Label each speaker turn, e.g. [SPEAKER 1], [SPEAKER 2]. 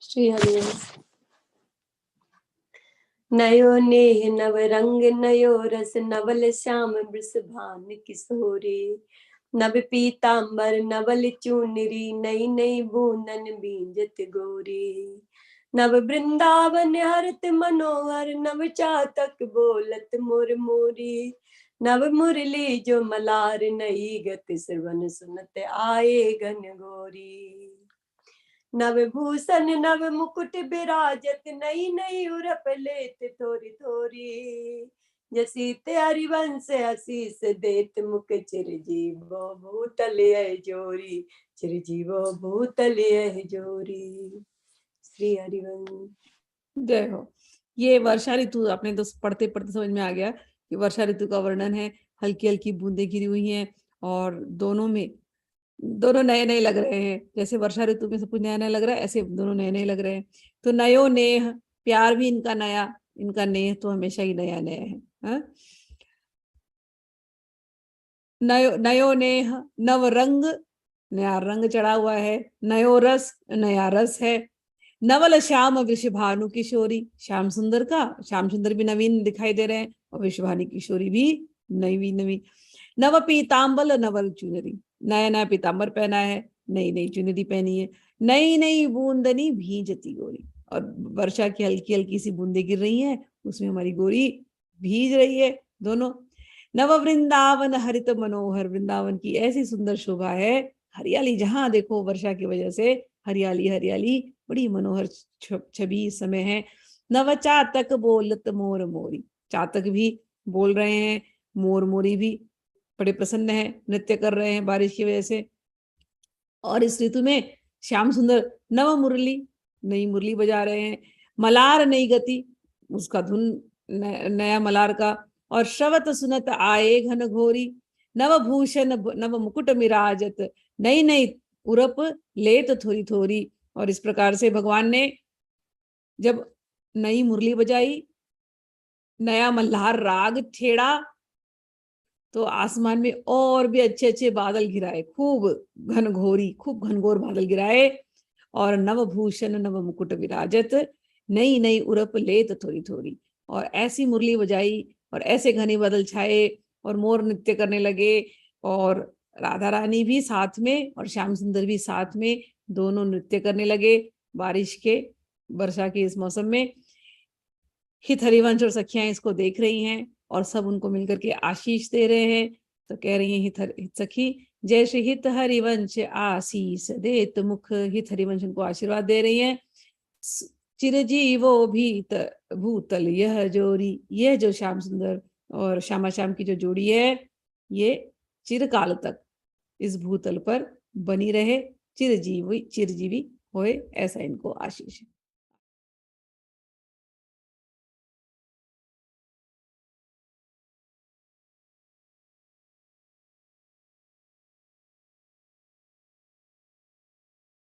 [SPEAKER 1] श्री हरिवंश। नयो नेह नव रंग नयो रस नवल श्याम वृषभान किशोरी। नव पीतांबर नवल चूनरी नई नई बूंदन बींजत गोरी। नव वृंदावन हरत मनोहर नव चातक बोलत मोर मोरी। नव मुरली जो मलार नई गत श्रवण सुनत आए घन घोरी। नव भूषण नव मुकुट विराजत नई नई उरप लेत थोरी थोरी। जसी ते हरिवंश आशीष देत मुख चिरजीवो भूतल यह जोरी। चिरजीवो भूतल यह जोरी। श्री हरिवंश।
[SPEAKER 2] जय हो। ये वर्षा ऋतु आपने तो पढ़ते पढ़ते समझ में आ गया कि वर्षा ऋतु का वर्णन है। हल्की हल्की बूंदें गिरी हुई हैं और दोनों नए नए लग रहे हैं। जैसे वर्षा ऋतु में सब कुछ नया नया लग रहा है, ऐसे दोनों नए नए लग रहे हैं। तो नयो नेह, प्यार भी इनका नया, इनका नेह तो हमेशा ही नया नया है। हा? नयो नेह, नव रंग, नया रंग चढ़ा हुआ है। नयो रस, नया रस है। नवल श्याम वृषभानु किशोरी, श्याम सुंदर भी नवीन दिखाई दे रहे हैं और वृषभानु किशोरी भी नई नवी। नव पीतांबल नवल चुनरी, नया नया पीतांबर पहना है, नई नई चुनरी पहनी है। नई नई बूंदनी भीजती गोरी, और वर्षा की हल्की हल्की सी बूंदे गिर रही हैं, उसमें हमारी गोरी भीज रही है दोनों। नव वृंदावन हरित मनोहर, वृंदावन की ऐसी सुंदर शोभा है, हरियाली जहां देखो वर्षा की वजह से हरियाली हरियाली, बड़ी मनोहर छवि इस समय है। नव चातक बोलत मोर मोरी, चातक भी बोल रहे हैं, मोर मोरी भी बड़े प्रसन्न है, नृत्य कर रहे हैं बारिश की वजह से। और इस ऋतु में श्याम सुंदर नव मुरली, नई मुरली बजा रहे हैं। मलार नई गति, उसका धुन नया मलार का। और श्रवत सुनत आए घन घोरी। नव भूषण नव मुकुट मिराजत, नई नई उरप लेत थोरी थोरी। और इस प्रकार से भगवान ने जब नई मुरली बजाई, नया मल्हार राग छेड़ा, तो आसमान में और भी अच्छे अच्छे बादल गिराए, खूब घनघोर बादल गिराए। और नवभूषण नव मुकुट विराजत, नई नई उरप लेत थोरी थोरी। और ऐसी मुरली बजाई और ऐसे घने बादल छाए और मोर नृत्य करने लगे, और राधा रानी भी साथ में और श्याम सुंदर भी साथ में, दोनों नृत्य करने लगे बारिश के, वर्षा के इस मौसम में। हित हरिवंश और सखियां इसको देख रही हैं और सब उनको मिलकर के आशीष दे रहे हैं। तो कह रही हैं हित सखी, जय श्री हित हरिवंश आशीष देत मुख। हित हरिवंश उनको आशीर्वाद दे रही हैं। चिरजीवो भीत भूतल यह जोरी, यह जो श्याम सुंदर और श्यामा श्याम की जो जोड़ी है, ये चिरकाल तक इस भूतल पर बनी रहे, चिरजीवी होए, ऐसा इनको आशीष है।